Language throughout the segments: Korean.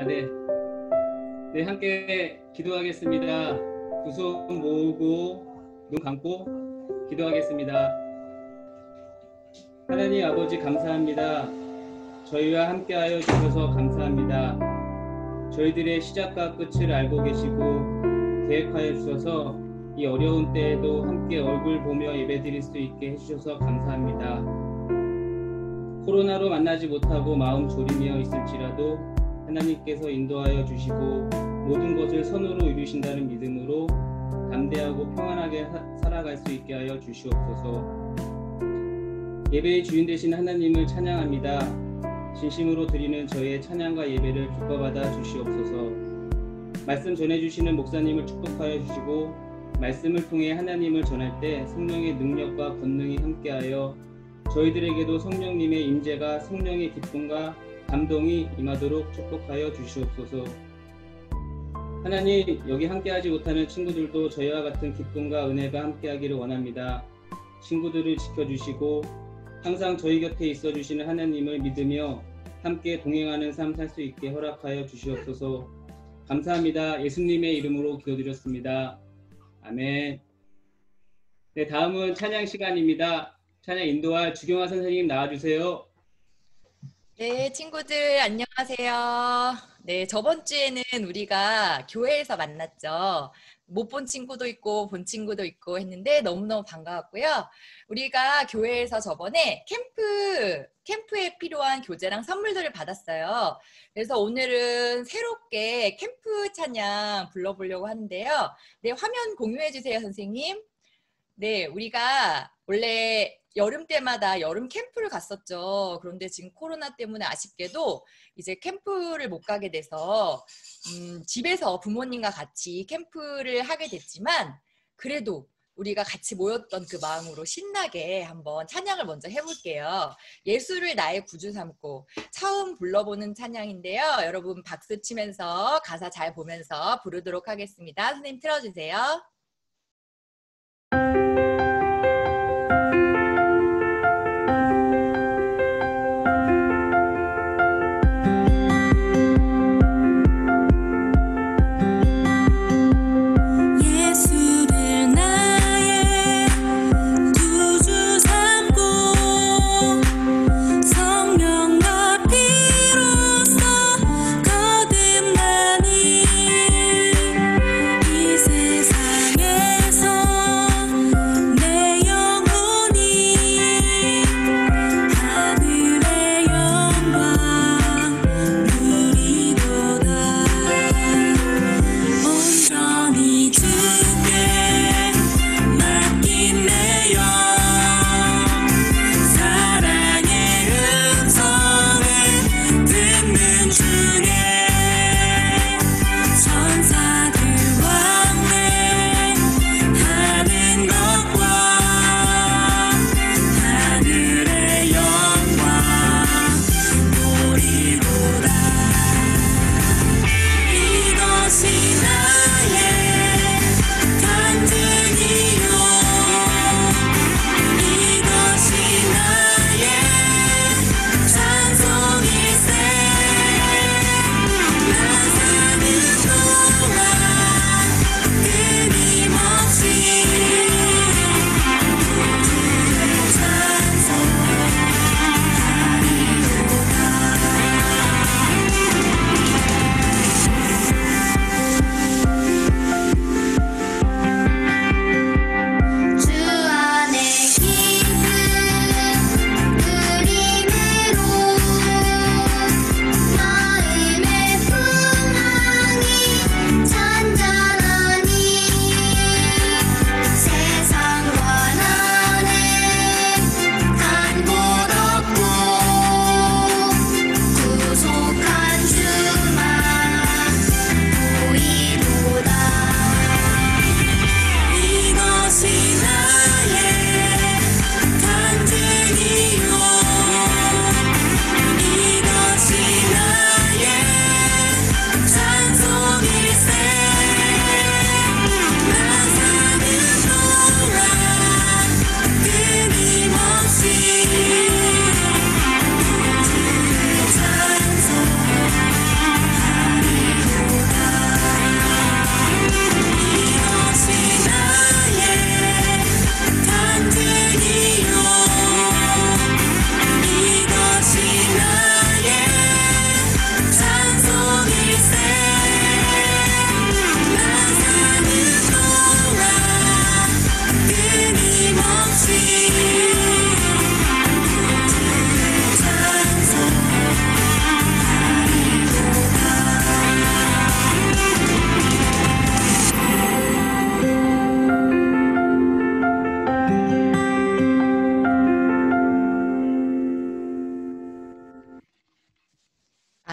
네. 네, 함께 기도하겠습니다. 두 손 모으고 눈 감고 기도하겠습니다. 하나님 아버지 감사합니다. 저희와 함께하여 주셔서 감사합니다. 저희들의 시작과 끝을 알고 계시고 계획하여 주셔서 이 어려운 때에도 함께 얼굴 보며 예배드릴 수 있게 해주셔서 감사합니다. 코로나로 만나지 못하고 마음 졸이며 있을지라도 하나님께서 인도하여 주시고 모든 것을 선으로 이루신다는 믿음으로 담대하고 평안하게 살아갈 수 있게 하여 주시옵소서. 예배의 주인 되신 하나님을 찬양합니다. 진심으로 드리는 저의 찬양과 예배를 기뻐받아 주시옵소서. 말씀 전해주시는 목사님을 축복하여 주시고 말씀을 통해 하나님을 전할 때 성령의 능력과 권능이 함께하여 저희들에게도 성령님의 임재가 성령의 기쁨과 감동이 임하도록 축복하여 주시옵소서. 하나님, 여기 함께하지 못하는 친구들도 저희와 같은 기쁨과 은혜가 함께하기를 원합니다. 친구들을 지켜주시고 항상 저희 곁에 있어주시는 하나님을 믿으며 함께 동행하는 삶 살 수 있게 허락하여 주시옵소서. 감사합니다. 예수님의 이름으로 기도드렸습니다. 아멘. 네, 다음은 찬양 시간입니다. 찬양 인도할 주경화 선생님 나와주세요. 네, 친구들 안녕하세요. 네, 저번 주에는 우리가 교회에서 만났죠. 못 본 친구도 있고 본 친구도 있고 했는데 너무너무 반가웠고요. 우리가 교회에서 저번에 캠프에 필요한 교재랑 선물들을 받았어요. 그래서 오늘은 새롭게 캠프 찬양 불러보려고 하는데요. 네, 화면 공유해 주세요, 선생님. 네, 우리가 원래 여름 때마다 여름 캠프를 갔었죠. 그런데 지금 코로나 때문에 아쉽게도 이제 캠프를 못 가게 돼서 집에서 부모님과 같이 캠프를 하게 됐지만 그래도 우리가 같이 모였던 그 마음으로 신나게 한번 찬양을 먼저 해볼게요. 예수를 나의 구주 삼고 처음 불러보는 찬양인데요. 여러분 박수 치면서 가사 잘 보면서 부르도록 하겠습니다. 선생님 틀어주세요. 세상에서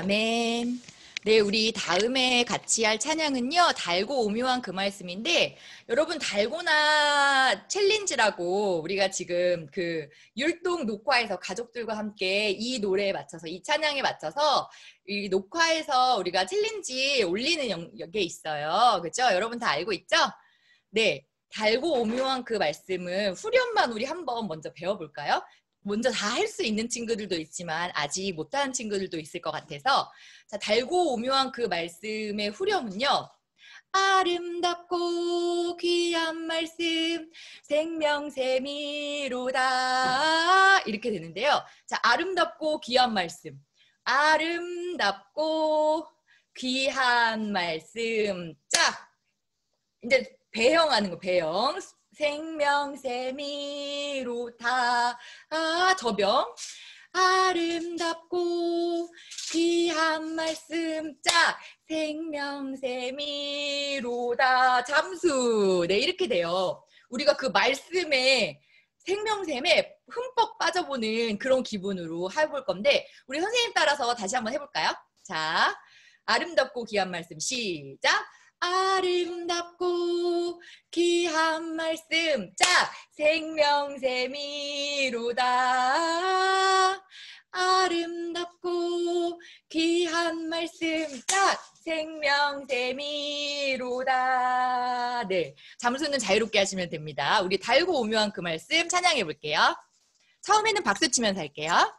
아멘. 네, 우리 다음에 같이 할 찬양은요, 달고 오묘한 그 말씀인데, 여러분, 달고나 챌린지라고 우리가 지금 그 율동 녹화에서 가족들과 함께 이 노래에 맞춰서, 이 찬양에 맞춰서 이 녹화에서 우리가 챌린지 올리는 게 있어요. 그죠? 여러분 다 알고 있죠? 네, 달고 오묘한 그 말씀을 후렴만 우리 한번 먼저 배워볼까요? 먼저 다 할 수 있는 친구들도 있지만 아직 못하는 친구들도 있을 것 같아서, 자, 달고 오묘한 그 말씀의 후렴은요, 아름답고 귀한 말씀 생명샘이로다, 이렇게 되는데요. 자, 아름답고 귀한 말씀, 아름답고 귀한 말씀. 자, 이제 배형하는 거, 배형. 생명샘이로다. 저병. 아름답고 귀한 말씀. 자, 생명샘이로다. 잠수. 네, 이렇게 돼요. 우리가 그 말씀에, 생명샘에 흠뻑 빠져보는 그런 기분으로 해볼 건데, 우리 선생님 따라서 다시 한번 해볼까요? 자, 아름답고 귀한 말씀 시작. 아름답고 귀한 말씀. 자, 생명샘이로다. 아름답고 귀한 말씀. 자, 생명샘이로다. 네, 잠수는 자유롭게 하시면 됩니다. 우리 달고 오묘한 그 말씀 찬양해 볼게요. 처음에는 박수 치면서 할게요.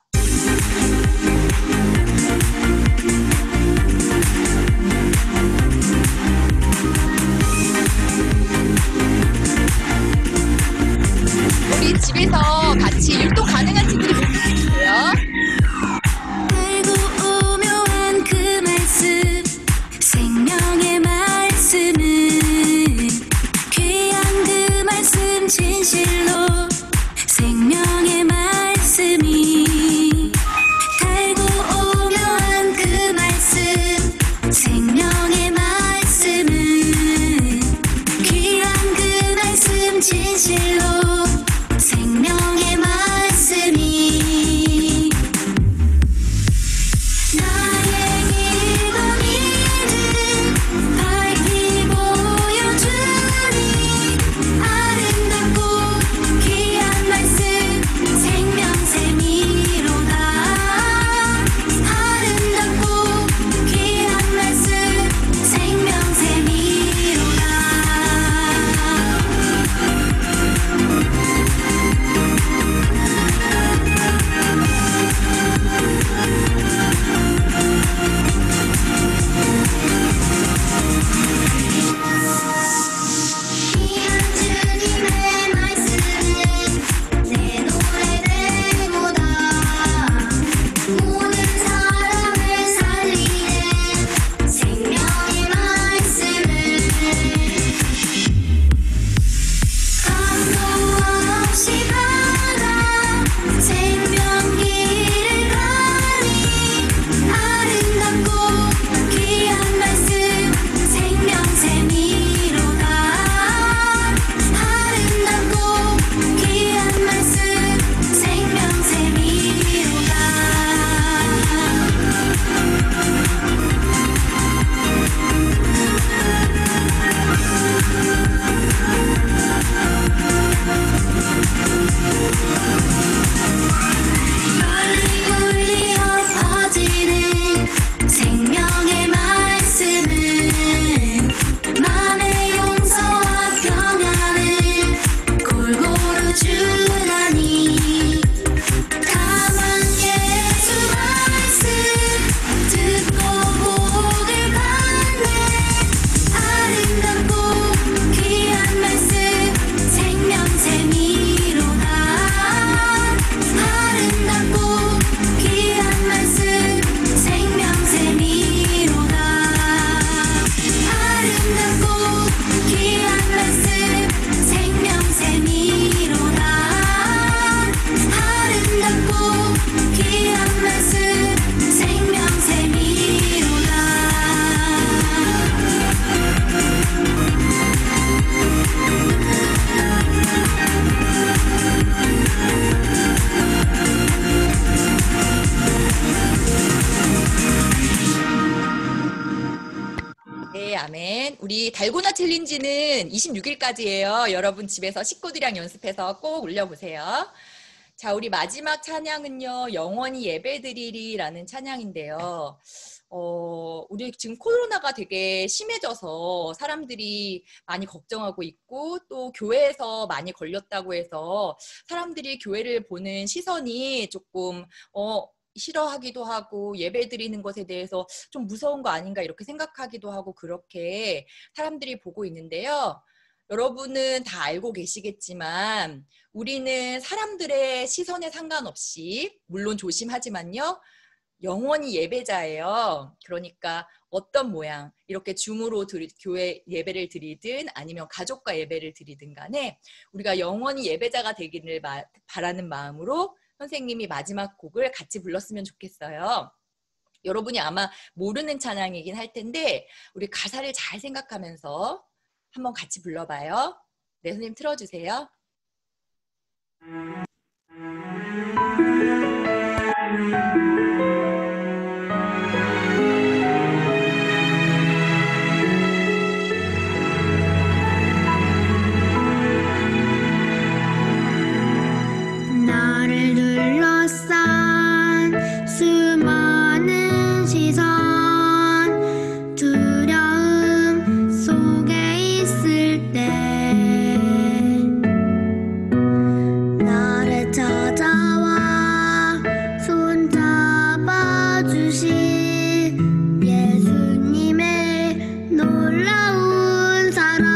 우리 집에서 같이 율동 가능한 친구들 보여주세요. 달고 오묘한 그 말씀 생명의 말씀은 귀한 그 말씀 진실로 생명의 말씀이 네, 아멘. 우리 달고나 챌린지는 26일까지예요. 여러분 집에서 식구들이랑 연습해서 꼭 올려보세요. 자, 우리 마지막 찬양은요. 영원히 예배드리리라는 찬양인데요. 우리 지금 코로나가 되게 심해져서 사람들이 많이 걱정하고 있고 또 교회에서 많이 걸렸다고 해서 사람들이 교회를 보는 시선이 조금 싫어하기도 하고 예배 드리는 것에 대해서 좀 무서운 거 아닌가 이렇게 생각하기도 하고 그렇게 사람들이 보고 있는데요. 여러분은 다 알고 계시겠지만 우리는 사람들의 시선에 상관없이 물론 조심하지만요. 영원히 예배자예요. 그러니까 어떤 모양 이렇게 줌으로 교회 예배를 드리든 아니면 가족과 예배를 드리든 간에 우리가 영원히 예배자가 되기를 바라는 마음으로 선생님이 마지막 곡을 같이 불렀으면 좋겠어요. 여러분이 아마 모르는 찬양이긴 할 텐데 우리 가사를 잘 생각하면서 한번 같이 불러봐요. 네, 선생님 틀어주세요. 나를 둘러싼 수많은 시선 두려움 속에 있을 때 나를 찾아와 손잡아 주신 예수님의 놀라운 사랑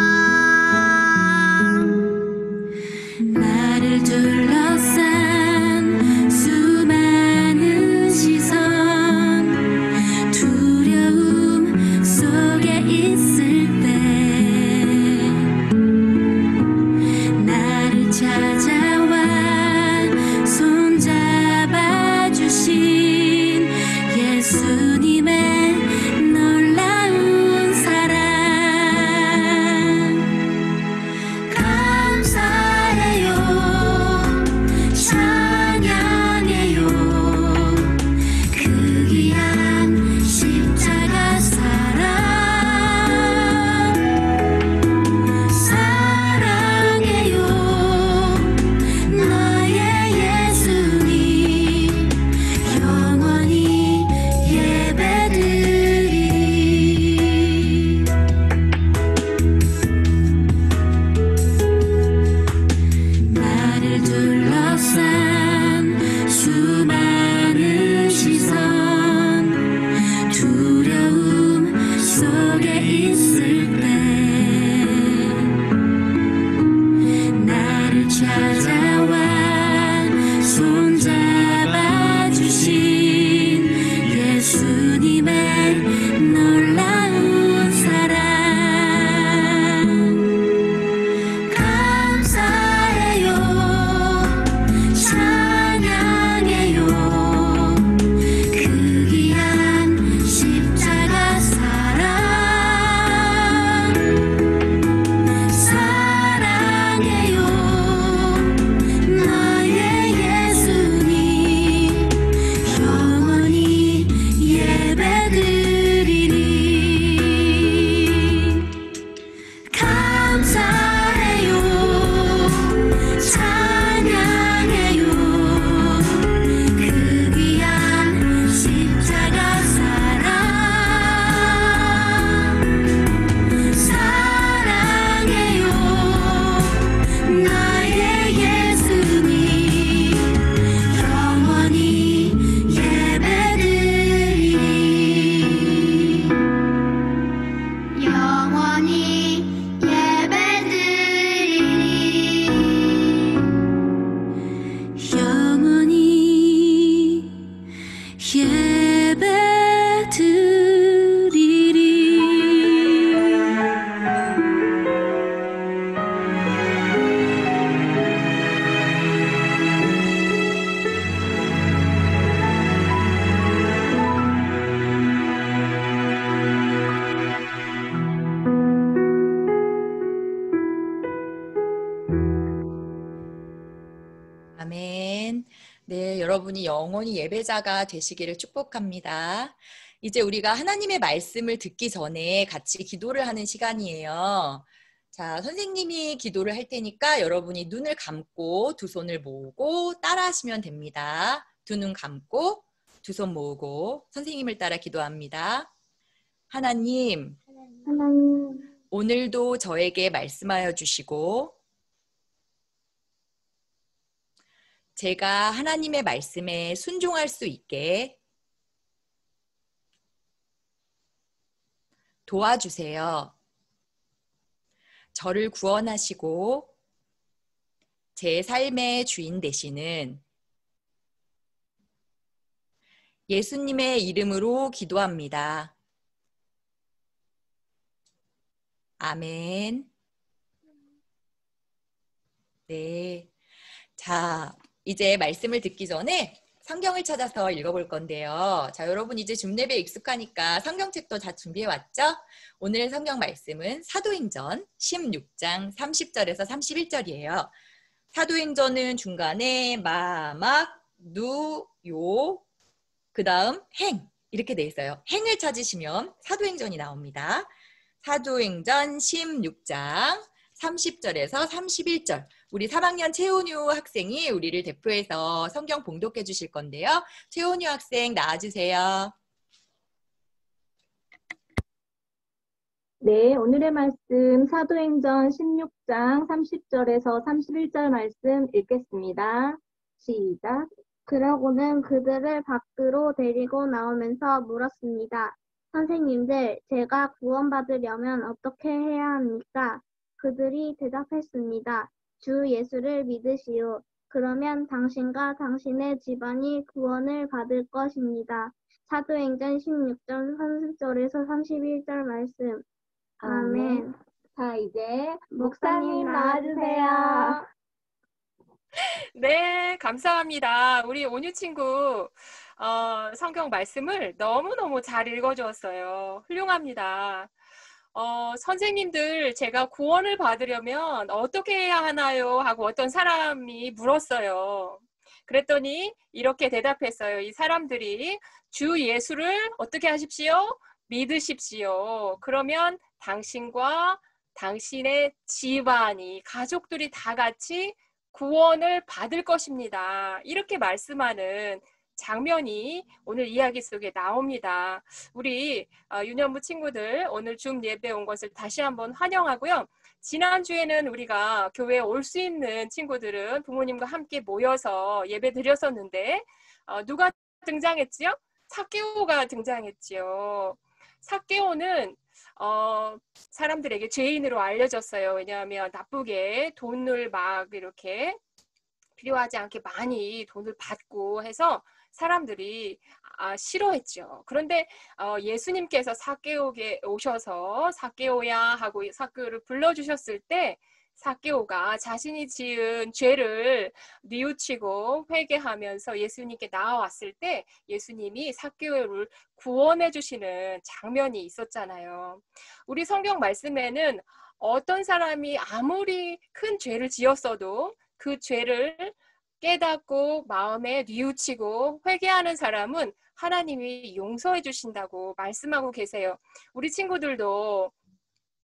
나를 둘러싼 수많은 시선 두려움 속에 있을 때 나를 찾아와 손잡아 주신 예수님의 놀라운 사랑 감사해요 찬양해요 그 귀한 십자가 사랑 사랑해요 나의 예수님 영원히 예배드리리 나를 둘러싼 수많은 시선 두려움 속에 있을 때 나를 찾아와 손잡아 주신 예수님의 놀라운 사랑 감사해요 찬양해요 그 귀한 십자가 사랑 사랑해요 나의 예수님 영원히 예배드리리 감사해요 찬양해요 그 귀한 십자가 사랑 사랑해요 나의 예수님 영원히 예배드리리 영원히 예배드리리 영원히 아멘. 네, 여러분이 영원히 예배자가 되시기를 축복합니다. 이제 우리가 하나님의 말씀을 듣기 전에 같이 기도를 하는 시간이에요. 자, 선생님이 기도를 할 테니까 여러분이 눈을 감고 두 손을 모으고 따라 하시면 됩니다. 두 눈 감고 두 손 모으고 선생님을 따라 기도합니다. 하나님, 하나님, 오늘도 저에게 말씀하여 주시고 제가 하나님의 말씀에 순종할 수 있게 도와주세요. 저를 구원하시고 제 삶의 주인 되시는 예수님의 이름으로 기도합니다. 아멘. 네. 자, 이제 말씀을 듣기 전에 성경을 찾아서 읽어볼 건데요. 자, 여러분 이제 줌랩에 익숙하니까 성경책도 다 준비해 왔죠? 오늘 성경 말씀은 사도행전 16장 30절에서 31절이에요. 사도행전은 중간에 마, 막, 누, 요, 그 다음 행 이렇게 돼 있어요. 행을 찾으시면 사도행전이 나옵니다. 사도행전 16장 30절에서 31절. 우리 3학년 최온유 학생이 우리를 대표해서 성경 봉독해 주실 건데요. 최온유 학생 나와주세요. 네, 오늘의 말씀 사도행전 16장 30절에서 31절 말씀 읽겠습니다. 시작. 그러고는 그들을 밖으로 데리고 나오면서 물었습니다. 선생님들, 제가 구원받으려면 어떻게 해야 합니까? 그들이 대답했습니다. 주 예수를 믿으시오. 그러면 당신과 당신의 집안이 구원을 받을 것입니다. 사도행전 16장 30절에서 31절 말씀. 아멘. 자, 이제 목사님 나와주세요. 네, 감사합니다. 우리 온유 친구 성경 말씀을 너무너무 잘 읽어주었어요. 훌륭합니다. 선생님들, 제가 구원을 받으려면 어떻게 해야 하나요? 하고 어떤 사람이 물었어요. 그랬더니 이렇게 대답했어요. 이 사람들이 주 예수를 어떻게 하십시오? 믿으십시오. 그러면 당신과 당신의 집안이, 가족들이 다 같이 구원을 받을 것입니다. 이렇게 말씀하는 장면이 오늘 이야기 속에 나옵니다. 우리 유년부 친구들 오늘 줌 예배 온 것을 다시 한번 환영하고요. 지난주에는 우리가 교회에 올 수 있는 친구들은 부모님과 함께 모여서 예배 드렸었는데 누가 등장했지요? 삭개오가 등장했지요. 삭개오는 사람들에게 죄인으로 알려졌어요. 왜냐하면 나쁘게 돈을 막 이렇게 필요하지 않게 많이 돈을 받고 해서 사람들이 싫어했죠. 그런데 예수님께서 삭개오에 오셔서 삭개오야 하고 삭개오를 불러주셨을 때 삭개오가 자신이 지은 죄를 뉘우치고 회개하면서 예수님께 나아왔을 때 예수님이 삭개오를 구원해 주시는 장면이 있었잖아요. 우리 성경 말씀에는 어떤 사람이 아무리 큰 죄를 지었어도 그 죄를 깨닫고 마음에 뉘우치고 회개하는 사람은 하나님이 용서해 주신다고 말씀하고 계세요. 우리 친구들도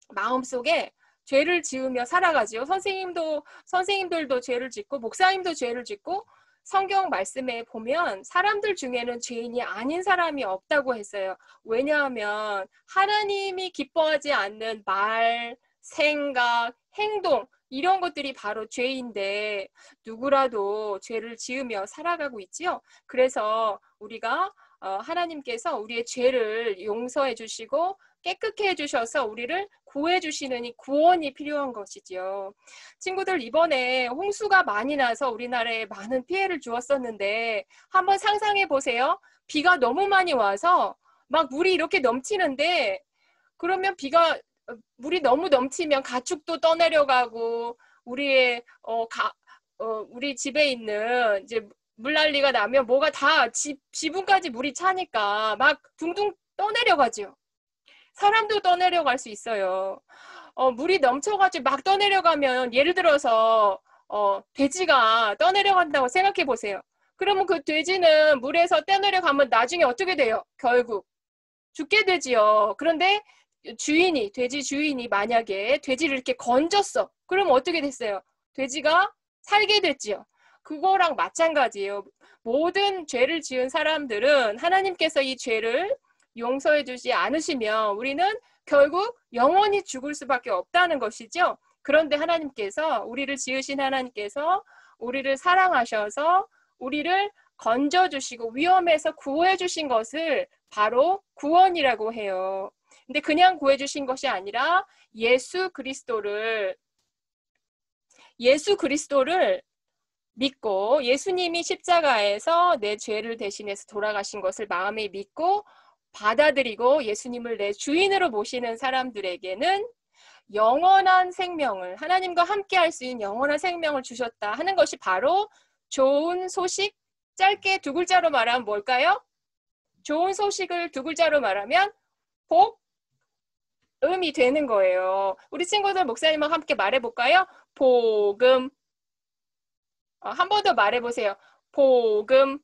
마음속에 죄를 지으며 살아가지요. 선생님들도 죄를 짓고 목사님도 죄를 짓고 성경 말씀에 보면 사람들 중에는 죄인이 아닌 사람이 없다고 했어요. 왜냐하면 하나님이 기뻐하지 않는 말, 생각, 행동 이런 것들이 바로 죄인데 누구라도 죄를 지으며 살아가고 있지요. 그래서 우리가 하나님께서 우리의 죄를 용서해 주시고 깨끗게 해주셔서 우리를 구해주시는 이 구원이 필요한 것이지요. 친구들, 이번에 홍수가 많이 나서 우리나라에 많은 피해를 주었었는데 한번 상상해 보세요. 비가 너무 많이 와서 막 물이 이렇게 넘치는데 그러면 물이 너무 넘치면 가축도 떠내려가고 우리 집에 있는 이제 물난리가 나면 뭐가 다 지붕까지 물이 차니까 막 둥둥 떠내려가죠. 사람도 떠내려갈 수 있어요. 물이 넘쳐가지고 막 떠내려가면 예를 들어서 돼지가 떠내려간다고 생각해 보세요. 그러면 그 돼지는 물에서 떠내려가면 나중에 어떻게 돼요? 결국 죽게 되지요. 그런데 주인이, 돼지 주인이 만약에 돼지를 이렇게 건졌어. 그럼 어떻게 됐어요? 돼지가 살게 됐지요. 그거랑 마찬가지예요. 모든 죄를 지은 사람들은 하나님께서 이 죄를 용서해 주지 않으시면 우리는 결국 영원히 죽을 수밖에 없다는 것이죠. 그런데 하나님께서, 우리를 지으신 하나님께서 우리를 사랑하셔서 우리를 건져주시고 위험에서 구해주신 것을 바로 구원이라고 해요. 근데 그냥 구해주신 것이 아니라 예수 그리스도를 믿고, 예수님이 십자가에서 내 죄를 대신해서 돌아가신 것을 마음에 믿고 받아들이고 예수님을 내 주인으로 모시는 사람들에게는 영원한 생명을, 하나님과 함께 할 수 있는 영원한 생명을 주셨다 하는 것이 바로 좋은 소식. 짧게 두 글자로 말하면 뭘까요? 좋은 소식을 두 글자로 말하면 복음이 되는 거예요. 우리 친구들 목사님과 함께 말해볼까요? 복음. 한 번 더 말해보세요. 복음.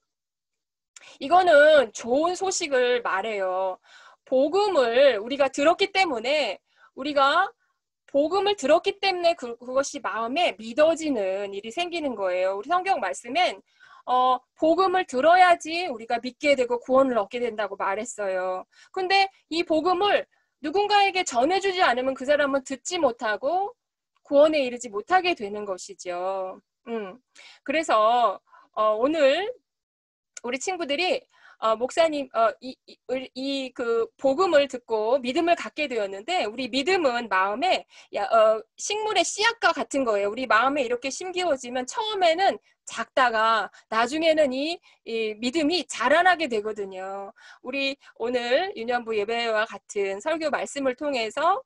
이거는 좋은 소식을 말해요. 복음을 우리가 들었기 때문에, 우리가 복음을 들었기 때문에 그것이 마음에 믿어지는 일이 생기는 거예요. 우리 성경 말씀엔 복음을 들어야지 우리가 믿게 되고 구원을 얻게 된다고 말했어요. 근데 이 복음을 누군가에게 전해주지 않으면 그 사람은 듣지 못하고 구원에 이르지 못하게 되는 것이죠. 그래서 오늘 우리 친구들이 목사님 그 복음을 듣고 믿음을 갖게 되었는데, 우리 믿음은 마음에 식물의 씨앗과 같은 거예요. 우리 마음에 이렇게 심기워지면 처음에는 작다가 나중에는 이 믿음이 자라나게 되거든요. 우리 오늘 유년부 예배와 같은 설교 말씀을 통해서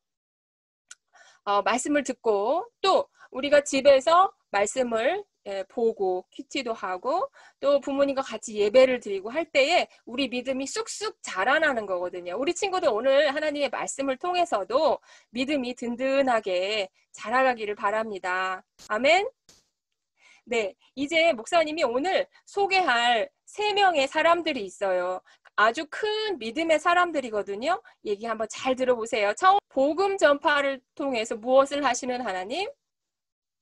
말씀을 듣고, 또 우리가 집에서 말씀을 보고 큐티도 하고 또 부모님과 같이 예배를 드리고 할 때에 우리 믿음이 쑥쑥 자라나는 거거든요. 우리 친구들 오늘 하나님의 말씀을 통해서도 믿음이 든든하게 자라가기를 바랍니다. 아멘. 네, 이제 목사님이 오늘 소개할 3명의 사람들이 있어요. 아주 큰 믿음의 사람들이거든요. 얘기 한번 잘 들어보세요. 처음, 복음 전파를 통해서 무엇을 하시는 하나님?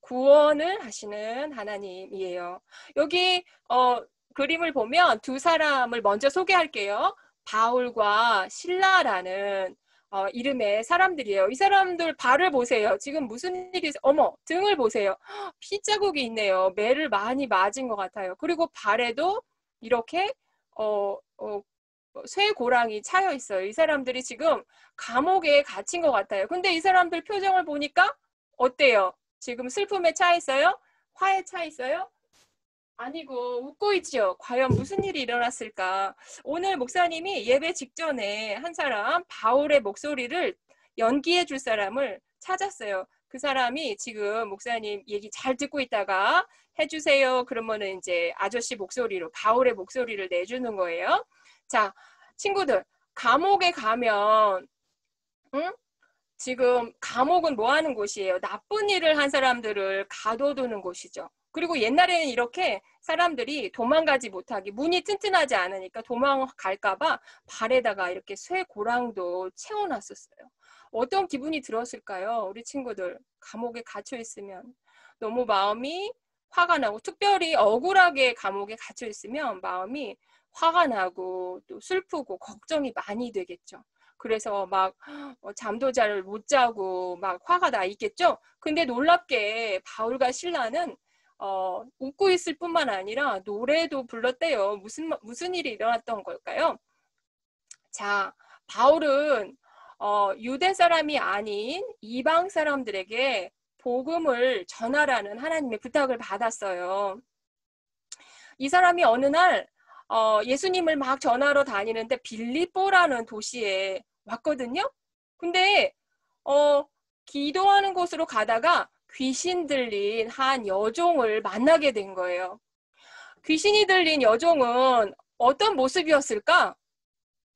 구원을 하시는 하나님이에요. 여기 그림을 보면 두 사람을 먼저 소개할게요. 바울과 실라라는 이름의 사람들이에요. 이 사람들 발을 보세요. 지금 무슨 일이 있어요? 어머, 등을 보세요. 피자국이 있네요. 매를 많이 맞은 것 같아요. 그리고 발에도 이렇게 쇠고랑이 차여 있어요. 이 사람들이 지금 감옥에 갇힌 것 같아요. 근데 이 사람들 표정을 보니까 어때요? 지금 슬픔에 차 있어요? 화에 차 있어요? 아니고 웃고 있죠. 과연 무슨 일이 일어났을까? 오늘 목사님이 예배 직전에 한 사람, 바울의 목소리를 연기해 줄 사람을 찾았어요. 그 사람이 지금 목사님 얘기 잘 듣고 있다가 해주세요. 그러면은 이제 아저씨 목소리로, 바울의 목소리를 내주는 거예요. 자, 친구들, 감옥에 가면 지금 감옥은 뭐 하는 곳이에요? 나쁜 일을 한 사람들을 가둬두는 곳이죠. 그리고 옛날에는 이렇게 사람들이 도망가지 못하게, 문이 튼튼하지 않으니까 도망갈까봐 발에다가 이렇게 쇠고랑도 채워놨었어요. 어떤 기분이 들었을까요? 우리 친구들 감옥에 갇혀 있으면 너무 마음이 화가 나고, 특별히 억울하게 감옥에 갇혀 있으면 마음이 화가 나고 또 슬프고 걱정이 많이 되겠죠. 그래서 막 잠도 잘 못 자고 막 화가 나 있겠죠. 근데 놀랍게 바울과 실라는 웃고 있을 뿐만 아니라 노래도 불렀대요. 무슨 일이 일어났던 걸까요? 자, 바울은 유대 사람이 아닌 이방 사람들에게 복음을 전하라는 하나님의 부탁을 받았어요. 이 사람이 어느 날 예수님을 막 전하러 다니는데 빌립보라는 도시에 왔거든요. 근데 기도하는 곳으로 가다가 귀신 들린 한 여종을 만나게 된 거예요. 귀신이 들린 여종은 어떤 모습이었을까?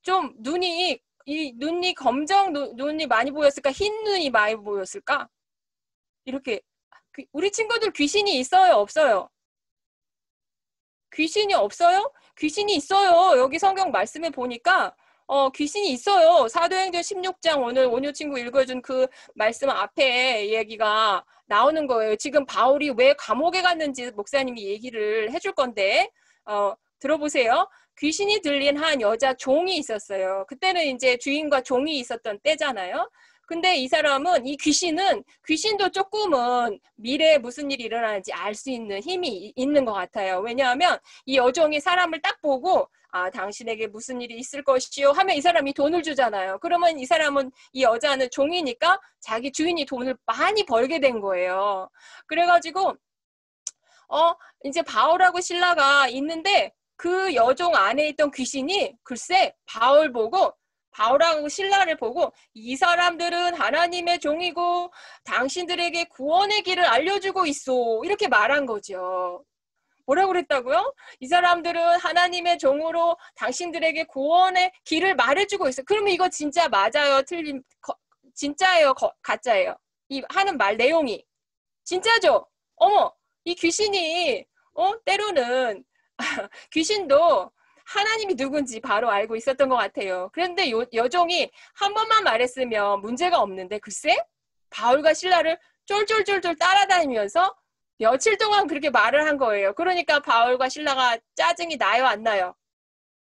좀 눈이 검정 눈이 많이 보였을까? 흰 눈이 많이 보였을까? 이렇게. 우리 친구들 귀신이 있어요, 없어요? 귀신이 없어요? 귀신이 있어요. 여기 성경 말씀에 보니까 귀신이 있어요. 사도행전 16장 오늘 온유 친구 읽어준 그 말씀 앞에 얘기가 나오는 거예요. 지금 바울이 왜 감옥에 갔는지 목사님이 얘기를 해줄 건데 들어보세요. 귀신이 들린 한 여자 종이 있었어요. 그때는 이제 주인과 종이 있었던 때잖아요. 근데 이 사람은, 이 귀신도 조금은 미래에 무슨 일이 일어나는지 알 수 있는 힘이 있는 것 같아요. 왜냐하면 이 여종이 사람을 딱 보고 당신에게 무슨 일이 있을 것이요 하면 이 사람이 돈을 주잖아요. 그러면 이 사람은, 이 여자는 종이니까 자기 주인이 돈을 많이 벌게 된 거예요. 그래가지고 이제 바울하고 실라가 있는데 그 여종 안에 있던 귀신이 글쎄 바울하고 실라를 보고 이 사람들은 하나님의 종이고 당신들에게 구원의 길을 알려주고 있어. 이렇게 말한 거죠. 뭐라고 그랬다고요? 이 사람들은 하나님의 종으로 당신들에게 구원의 길을 말해주고 있어. 그러면 이거 진짜 맞아요? 진짜예요? 가짜예요? 이 하는 말 내용이. 진짜죠? 어머, 이 귀신이, 때로는, 귀신도 하나님이 누군지 바로 알고 있었던 것 같아요. 그런데 여종이 한 번만 말했으면 문제가 없는데, 글쎄? 바울과 실라를 쫄쫄쫄쫄 따라다니면서 며칠 동안 그렇게 말을 한 거예요. 그러니까 바울과 실라가 짜증이 나요, 안 나요?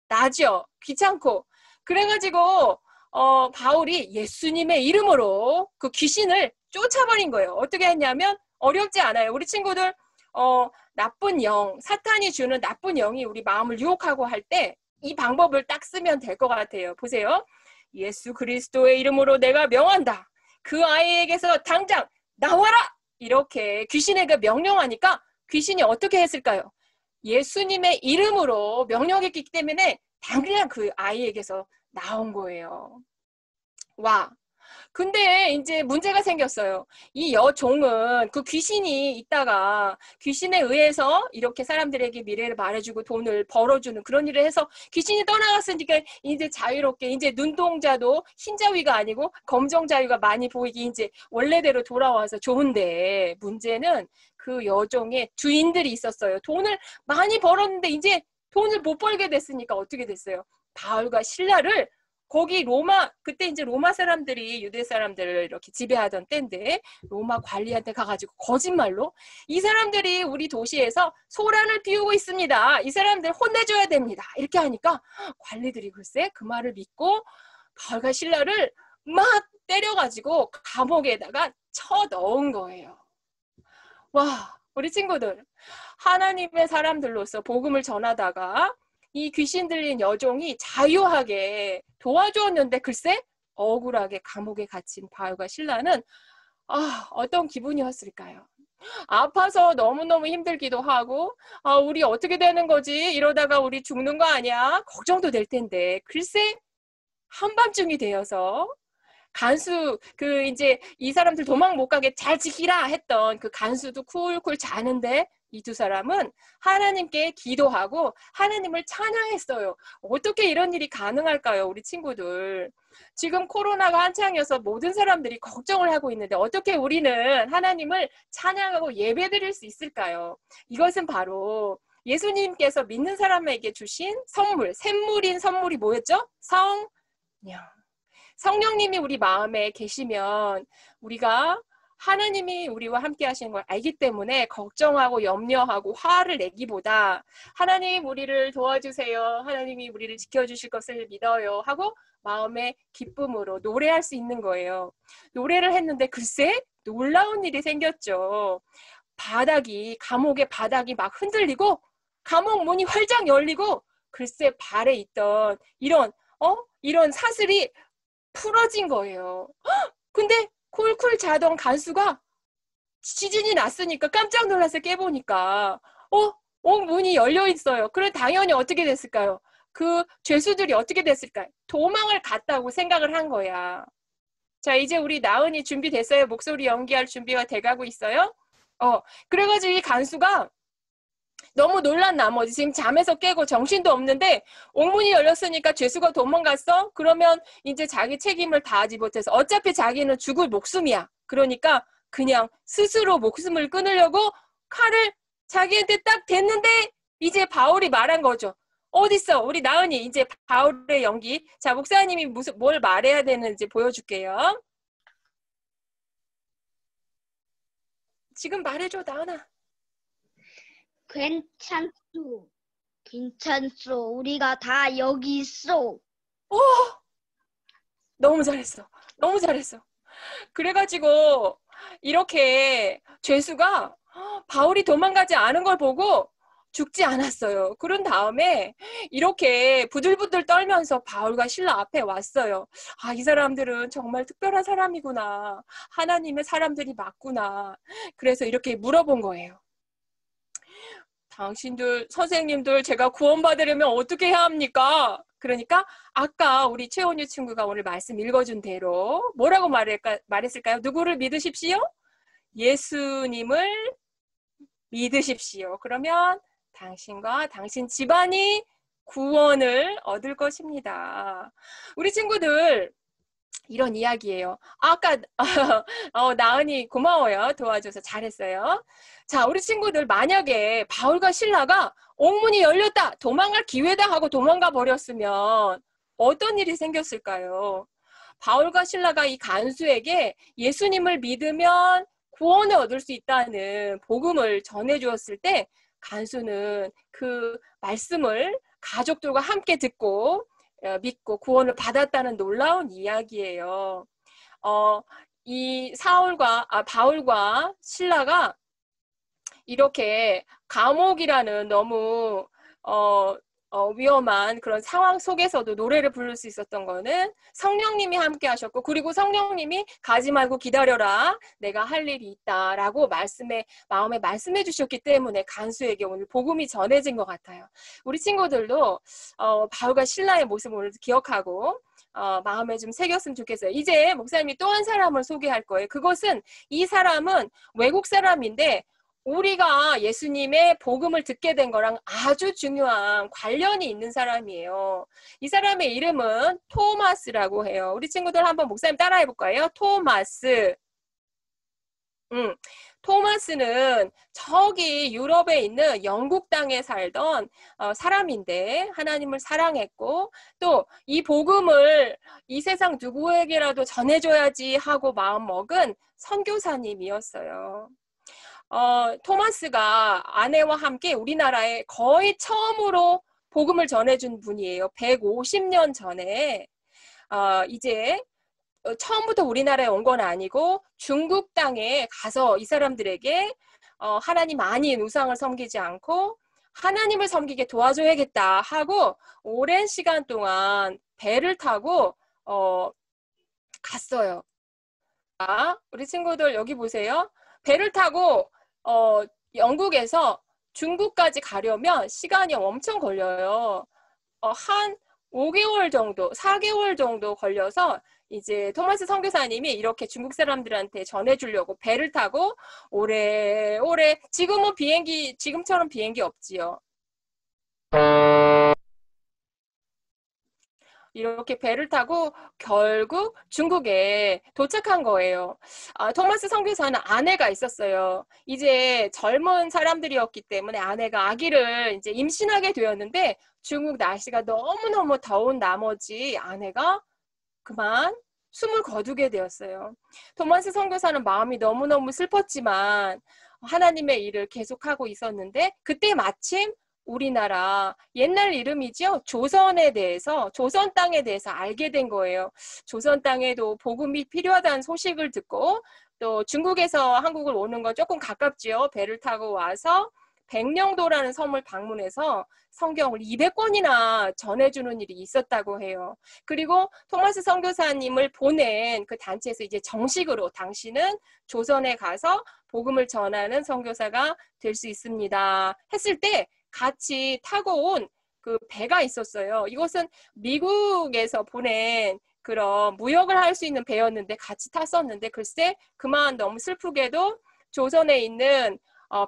나죠. 귀찮고. 그래가지고 바울이 예수님의 이름으로 그 귀신을 쫓아버린 거예요. 어떻게 했냐면 어렵지 않아요. 우리 친구들 나쁜 영, 사탄이 주는 나쁜 영이 우리 마음을 유혹하고 할 때 이 방법을 딱 쓰면 될 것 같아요. 보세요. 예수 그리스도의 이름으로 내가 명한다. 그 아이에게서 당장 나와라! 이렇게 귀신에게 명령하니까 귀신이 어떻게 했을까요? 예수님의 이름으로 명령했기 때문에 당장 그 아이에게서 나온 거예요. 와. 근데 이제 문제가 생겼어요. 이 여종은 그 귀신이 있다가 귀신에 의해서 이렇게 사람들에게 미래를 말해주고 돈을 벌어주는 그런 일을 해서 귀신이 떠나갔으니까 이제 자유롭게 이제 눈동자도 흰자위가 아니고 검정자위가 많이 보이기 이제 원래대로 돌아와서 좋은데 문제는 그 여종의 주인들이 있었어요. 돈을 많이 벌었는데 이제 돈을 못 벌게 됐으니까 어떻게 됐어요? 바울과 실라를 거기 그때 이제 로마 사람들이 유대 사람들을 이렇게 지배하던 때인데 로마 관리한테 가가지고 거짓말로 이 사람들이 우리 도시에서 소란을 피우고 있습니다. 이 사람들 혼내줘야 됩니다. 이렇게 하니까 관리들이 글쎄 그 말을 믿고 바울과 실라를 막 때려가지고 감옥에다가 쳐 넣은 거예요. 와, 우리 친구들 하나님의 사람들로서 복음을 전하다가 이 귀신 들린 여종이 자유하게 도와주었는데 글쎄 억울하게 감옥에 갇힌 바울과 실라는 어떤 기분이었을까요? 아파서 너무너무 힘들기도 하고 우리 어떻게 되는 거지? 이러다가 우리 죽는 거 아니야? 걱정도 될 텐데 글쎄 한밤중이 되어서 간수 이제 이 사람들 도망 못 가게 잘 지키라 했던 그 간수도 쿨쿨 자는데 이 두 사람은 하나님께 기도하고 하나님을 찬양했어요. 어떻게 이런 일이 가능할까요? 우리 친구들. 지금 코로나가 한창이어서 모든 사람들이 걱정을 하고 있는데 어떻게 우리는 하나님을 찬양하고 예배드릴 수 있을까요? 이것은 바로 예수님께서 믿는 사람에게 주신 선물, 샘물인 선물이 뭐였죠? 성령. 성령님이 우리 마음에 계시면 우리가 하나님이 우리와 함께 하시는 걸 알기 때문에 걱정하고 염려하고 화를 내기보다 하나님 우리를 도와주세요. 하나님이 우리를 지켜주실 것을 믿어요. 하고 마음의 기쁨으로 노래할 수 있는 거예요. 노래를 했는데 글쎄 놀라운 일이 생겼죠. 감옥의 바닥이 막 흔들리고 감옥 문이 활짝 열리고 글쎄 발에 있던 이런 사슬이 풀어진 거예요. 근데 쿨쿨 자던 간수가 지진이 났으니까 깜짝 놀라서 깨보니까 문이 열려 있어요. 그럼 당연히 어떻게 됐을까요? 그 죄수들이 어떻게 됐을까요? 도망을 갔다고 생각을 한 거야. 자, 이제 우리 나은이 준비됐어요? 목소리 연기할 준비가 돼가고 있어요? 그래가지고 이 간수가 너무 놀란 나머지 지금 잠에서 깨고 정신도 없는데 옥문이 열렸으니까 죄수가 도망갔어? 그러면 이제 자기 책임을 다하지 못해서 어차피 자기는 죽을 목숨이야. 그러니까 그냥 스스로 목숨을 끊으려고 칼을 자기한테 딱 댔는데 이제 바울이 말한 거죠. 어딨어? 우리 나은이 이제 바울의 연기. 자, 목사님이 뭘 말해야 되는지 보여줄게요. 지금 말해줘, 나은아. 괜찮소. 괜찮소. 우리가 다 여기 있어. 너무 잘했어. 너무 잘했어. 그래가지고 이렇게 죄수가 바울이 도망가지 않은 걸 보고 죽지 않았어요. 그런 다음에 이렇게 부들부들 떨면서 바울과 실라 앞에 왔어요. 아, 이 사람들은 정말 특별한 사람이구나. 하나님의 사람들이 맞구나. 그래서 이렇게 물어본 거예요. 당신들, 선생님들, 제가 구원받으려면 어떻게 해야 합니까? 그러니까 아까 우리 최원유 친구가 오늘 말씀 읽어준 대로 뭐라고 말했을까요? 누구를 믿으십시오? 예수님을 믿으십시오. 그러면 당신과 당신 집안이 구원을 얻을 것입니다. 우리 친구들 이런 이야기예요. 아까 나은이 고마워요. 도와줘서 잘했어요. 자, 우리 친구들 만약에 바울과 실라가 옥문이 열렸다, 도망갈 기회다 하고 도망가 버렸으면 어떤 일이 생겼을까요? 바울과 실라가 이 간수에게 예수님을 믿으면 구원을 얻을 수 있다는 복음을 전해주었을 때 간수는 그 말씀을 가족들과 함께 듣고 믿고 구원을 받았다는 놀라운 이야기예요. 이 바울과 실라가 이렇게 감옥이라는 너무 위험한 그런 상황 속에서도 노래를 부를 수 있었던 거는 성령님이 함께 하셨고, 그리고 성령님이 가지 말고 기다려라, 내가 할 일이 있다라고 마음에 말씀해 주셨기 때문에 간수에게 오늘 복음이 전해진 것 같아요. 우리 친구들도 바울과 실라의 모습을 오늘 기억하고 마음에 좀 새겼으면 좋겠어요. 이제 목사님이 또 한 사람을 소개할 거예요. 그것은 이 사람은 외국 사람인데 우리가 예수님의 복음을 듣게 된 거랑 아주 중요한 관련이 있는 사람이에요. 이 사람의 이름은 토마스라고 해요. 우리 친구들 한번 목사님 따라해 볼까요? 토마스. 토마스는 저기 유럽에 있는 영국 땅에 살던 사람인데 하나님을 사랑했고 또 이 복음을 이 세상 누구에게라도 전해줘야지 하고 마음먹은 선교사님이었어요. 토마스가 아내와 함께 우리나라에 거의 처음으로 복음을 전해준 분이에요. 150년 전에 이제 처음부터 우리나라에 온 건 아니고 중국 땅에 가서 이 사람들에게 하나님 아닌 우상을 섬기지 않고 하나님을 섬기게 도와줘야겠다 하고 오랜 시간 동안 배를 타고 갔어요. 우리 친구들 여기 보세요. 배를 타고 영국에서 중국까지 가려면 시간이 엄청 걸려요. 한 5개월 정도, 4개월 정도 걸려서 이제 토마스 선교사님이 이렇게 중국 사람들한테 전해주려고 배를 타고 오래 지금처럼 비행기 없지요. 이렇게 배를 타고 결국 중국에 도착한 거예요. 토마스 선교사는 아내가 있었어요. 이제 젊은 사람들이었기 때문에 아내가 아기를 이제 임신하게 되었는데 중국 날씨가 너무너무 더운 나머지 아내가 그만 숨을 거두게 되었어요. 토마스 선교사는 마음이 너무너무 슬펐지만 하나님의 일을 계속하고 있었는데 그때 마침 우리나라 옛날 이름이죠. 조선 땅에 대해서 알게 된 거예요. 조선 땅에도 복음이 필요하다는 소식을 듣고 또 중국에서 한국을 오는 건 조금 가깝지요. 배를 타고 와서 백령도라는 섬을 방문해서 성경을 200권이나 전해주는 일이 있었다고 해요. 그리고 토마스 선교사님을 보낸 그 단체에서 이제 정식으로 당신은 조선에 가서 복음을 전하는 선교사가 될 수 있습니다 했을 때 같이 타고 온 그 배가 있었어요. 이것은 미국에서 보낸 그런 무역을 할 수 있는 배였는데 같이 탔었는데 글쎄 그만 너무 슬프게도 조선에 있는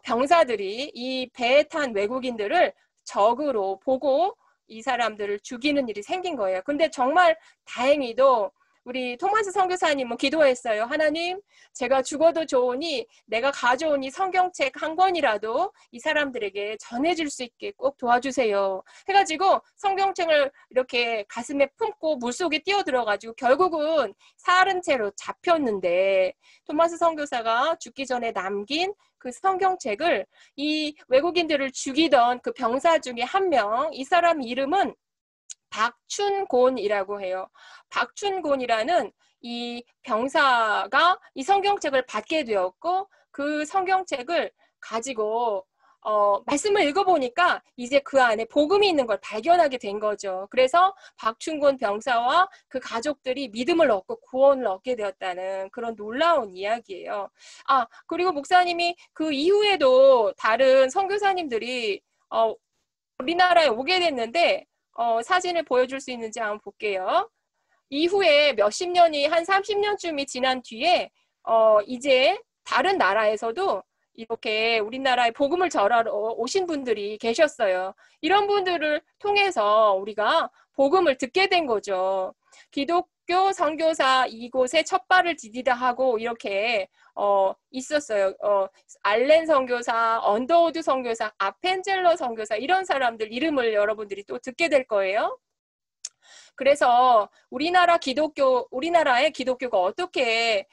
병사들이 이 배에 탄 외국인들을 적으로 보고 이 사람들을 죽이는 일이 생긴 거예요. 근데 정말 다행히도 우리 토마스 선교사님은 기도했어요. 하나님, 제가 죽어도 좋으니 내가 가져온 이 성경책 한 권이라도 이 사람들에게 전해줄 수 있게 꼭 도와주세요. 해가지고 성경책을 이렇게 가슴에 품고 물속에 뛰어들어가지고 결국은 사른 채로 잡혔는데 토마스 선교사가 죽기 전에 남긴 그 성경책을 이 외국인들을 죽이던 그 병사 중에 한 명, 이 사람 이름은 박춘곤이라고 해요. 박춘곤이라는 이 병사가 이 성경책을 받게 되었고 그 성경책을 가지고 말씀을 읽어보니까 이제 그 안에 복음이 있는 걸 발견하게 된 거죠. 그래서 박춘곤 병사와 그 가족들이 믿음을 얻고 구원을 얻게 되었다는 그런 놀라운 이야기예요. 그리고 목사님이 그 이후에도 다른 선교사님들이 우리나라에 오게 됐는데 사진을 보여줄 수 있는지 한번 볼게요. 이후에 몇십 년이 한 30년쯤이 지난 뒤에 이제 다른 나라에서도 이렇게 우리나라에 복음을 전하러 오신 분들이 계셨어요. 이런 분들을 통해서 우리가 복음을 듣게 된 거죠. 기독교 선교사 이곳에 첫 발을 디디다 하고 이렇게 있었어요. 알렌 선교사, 언더우드 선교사, 아펜젤러 선교사 이런 사람들 이름을 여러분들이 또 듣게 될 거예요. 그래서 우리나라의 기독교가 어떻게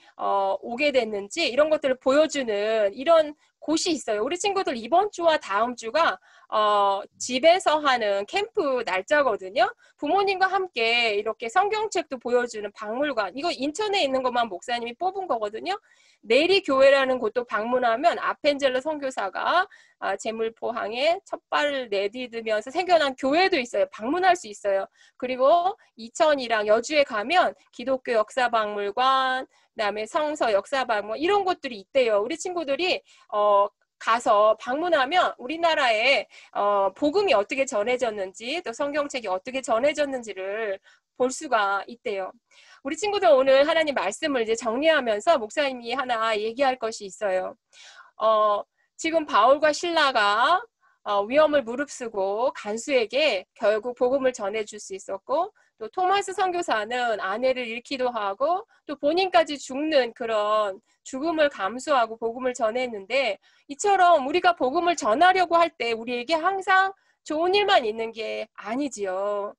오게 됐는지 이런 것들을 보여주는 이런 곳이 있어요. 우리 친구들 이번 주와 다음 주가 집에서 하는 캠프 날짜거든요. 부모님과 함께 이렇게 성경책도 보여주는 박물관, 이거 인천에 있는 것만 목사님이 뽑은 거거든요. 내리 교회라는 곳도 방문하면 아펜젤러 선교사가 제물포항에 첫 발을 내디디면서 생겨난 교회도 있어요. 방문할 수 있어요. 그리고 이천이랑 여주에 가면 기독교 역사박물관, 그다음에 성서 역사박물관 이런 곳들이 있대요. 우리 친구들이 가서 방문하면 우리나라에 복음이 어떻게 전해졌는지 또 성경책이 어떻게 전해졌는지를 볼 수가 있대요. 우리 친구들 오늘 하나님 말씀을 이제 정리하면서 목사님이 하나 얘기할 것이 있어요. 지금 바울과 실라가 위험을 무릅쓰고 간수에게 결국 복음을 전해줄 수 있었고 또 토마스 선교사는 아내를 잃기도 하고 또 본인까지 죽는 그런 죽음을 감수하고 복음을 전했는데 이처럼 우리가 복음을 전하려고 할 때 우리에게 항상 좋은 일만 있는 게 아니지요.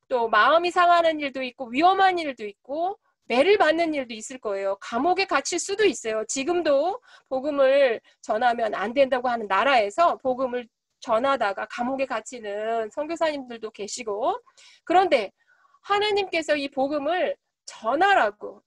또 마음이 상하는 일도 있고 위험한 일도 있고 매를 받는 일도 있을 거예요. 감옥에 갇힐 수도 있어요. 지금도 복음을 전하면 안 된다고 하는 나라에서 복음을 전하다가 감옥에 갇히는 선교사님들도 계시고 그런데 하나님께서 이 복음을 전하라고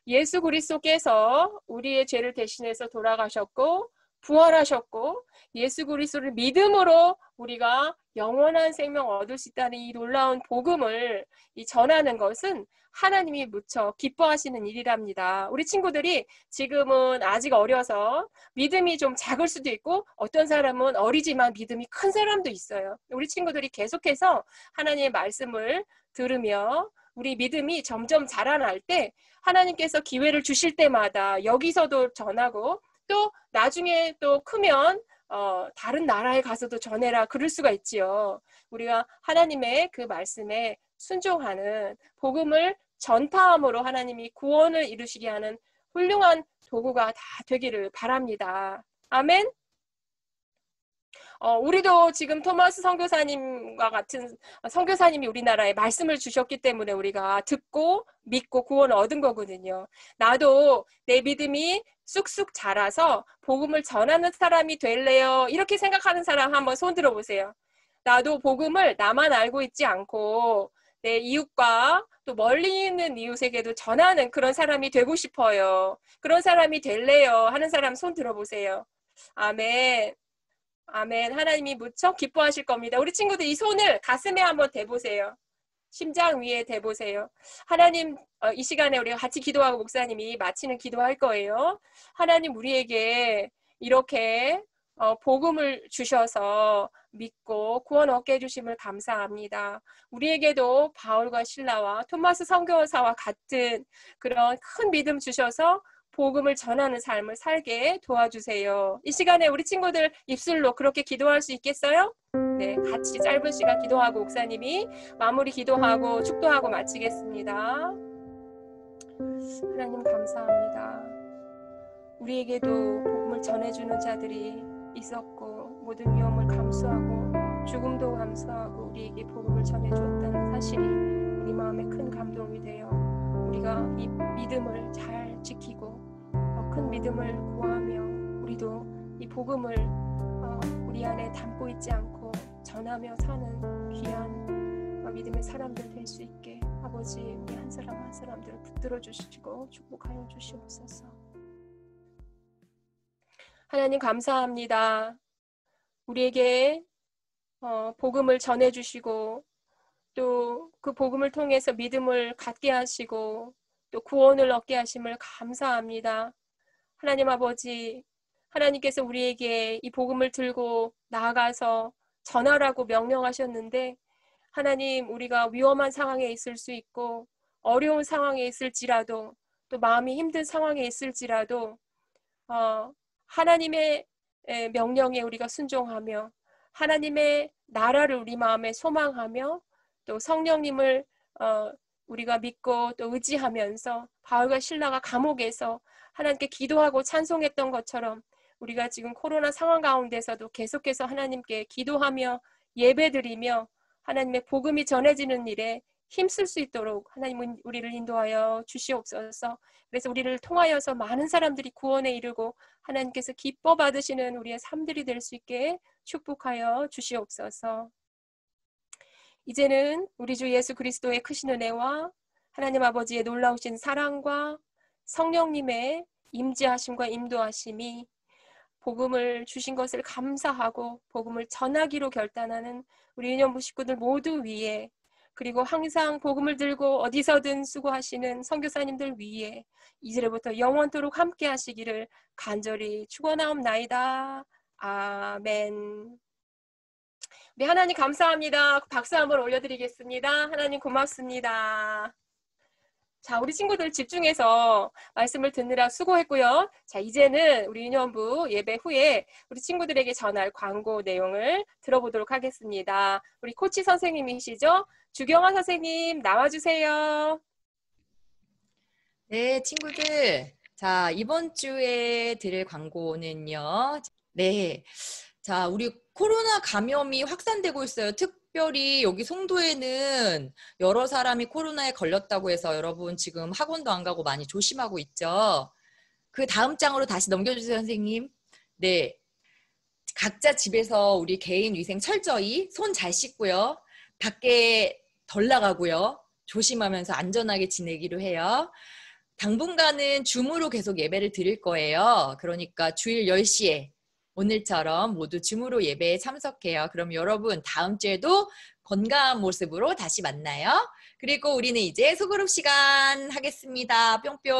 예수 그리스도께서 우리의 죄를 대신해서 돌아가셨고 부활하셨고 예수 그리스도를 믿음으로 우리가 영원한 생명 얻을 수 있다는 이 놀라운 복음을 전하는 것은 하나님이 무척 기뻐하시는 일이랍니다. 우리 친구들이 지금은 아직 어려서 믿음이 좀 작을 수도 있고 어떤 사람은 어리지만 믿음이 큰 사람도 있어요. 우리 친구들이 계속해서 하나님의 말씀을 들으며 우리 믿음이 점점 자라날 때 하나님께서 기회를 주실 때마다 여기서도 전하고 또 나중에 또 크면 다른 나라에 가서도 전해라 그럴 수가 있지요. 우리가 하나님의 그 말씀에 순종하는 복음을 전파함으로 하나님이 구원을 이루시게 하는 훌륭한 도구가 다 되기를 바랍니다. 아멘. 우리도 지금 토마스 선교사님과 같은 선교사님이 우리나라에 말씀을 주셨기 때문에 우리가 듣고 믿고 구원을 얻은 거거든요. 나도 내 믿음이 쑥쑥 자라서 복음을 전하는 사람이 될래요? 이렇게 생각하는 사람 한번 손 들어보세요. 나도 복음을 나만 알고 있지 않고 내 이웃과 또 멀리 있는 이웃에게도 전하는 그런 사람이 되고 싶어요. 그런 사람이 될래요? 하는 사람 손 들어보세요. 아멘. 아멘. 하나님이 무척 기뻐하실 겁니다. 우리 친구들 이 손을 가슴에 한번 대보세요. 심장 위에 대보세요. 하나님, 이 시간에 우리가 같이 기도하고 목사님이 마치는 기도할 거예요. 하나님 우리에게 이렇게 복음을 주셔서 믿고 구원 얻게 해주심을 감사합니다. 우리에게도 바울과 실라와 토마스 선교사와 같은 그런 큰 믿음 주셔서 복음을 전하는 삶을 살게 도와주세요. 이 시간에 우리 친구들 입술로 그렇게 기도할 수 있겠어요? 네, 같이 짧은 시간 기도하고 목사님이 마무리 기도하고 축도하고 마치겠습니다. 하나님 감사합니다. 우리에게도 복음을 전해주는 자들이 있었고 모든 위험을 감수하고 죽음도 감수하고 우리에게 복음을 전해주었다는 사실이 우리 마음에 큰 감동이 되어 우리가 이 믿음을 잘 지키고 더 큰 믿음을 구하며 우리도 이 복음을 우리 안에 담고 있지 않고 전하며 사는 귀한 믿음의 사람들 될 수 있게 아버지 우리 한 사람 한 사람들을 붙들어 주시고 축복하여 주시옵소서. 하나님 감사합니다. 우리에게 복음을 전해주시고 또 그 복음을 통해서 믿음을 갖게 하시고 또 구원을 얻게 하심을 감사합니다. 하나님 아버지, 하나님께서 우리에게 이 복음을 들고 나아가서 전하라고 명령하셨는데 하나님 우리가 위험한 상황에 있을 수 있고 어려운 상황에 있을지라도 또 마음이 힘든 상황에 있을지라도 하나님의 명령에 우리가 순종하며 하나님의 나라를 우리 마음에 소망하며 또 성령님을 우리가 믿고 또 의지하면서 바울과 실라가 감옥에서 하나님께 기도하고 찬송했던 것처럼 우리가 지금 코로나 상황 가운데서도 계속해서 하나님께 기도하며 예배드리며 하나님의 복음이 전해지는 일에 힘쓸 수 있도록 하나님은 우리를 인도하여 주시옵소서. 그래서 우리를 통하여서 많은 사람들이 구원에 이르고 하나님께서 기뻐 받으시는 우리의 삶들이 될 수 있게 축복하여 주시옵소서. 이제는 우리 주 예수 그리스도의 크신 은혜와 하나님 아버지의 놀라우신 사랑과 성령님의 임재하심과 인도하심이 복음을 주신 것을 감사하고 복음을 전하기로 결단하는 우리 유년부 식구들 모두 위에 그리고 항상 복음을 들고 어디서든 수고하시는 선교사님들 위에 이제부터 영원토록 함께 하시기를 간절히 축원하옵나이다. 아멘. 네, 하나님 감사합니다. 박수 한번 올려드리겠습니다. 하나님 고맙습니다. 자, 우리 친구들 집중해서 말씀을 듣느라 수고했고요. 자, 이제는 우리 유년부 예배 후에 우리 친구들에게 전할 광고 내용을 들어보도록 하겠습니다. 우리 코치 선생님이시죠? 주경화 선생님 나와주세요. 네, 친구들. 자, 이번 주에 드릴 광고는요. 네. 자, 우리 코로나 감염이 확산되고 있어요. 특별히 여기 송도에는 여러 사람이 코로나에 걸렸다고 해서 여러분 지금 학원도 안 가고 많이 조심하고 있죠. 그 다음 장으로 다시 넘겨주세요, 선생님. 네. 각자 집에서 우리 개인 위생 철저히 손 잘 씻고요. 밖에 덜 나가고요. 조심하면서 안전하게 지내기로 해요. 당분간은 줌으로 계속 예배를 드릴 거예요. 그러니까 주일 10시에 오늘처럼 모두 줌으로 예배에 참석해요. 그럼 여러분 다음 주에도 건강한 모습으로 다시 만나요. 그리고 우리는 이제 소그룹 시간 하겠습니다. 뿅뿅.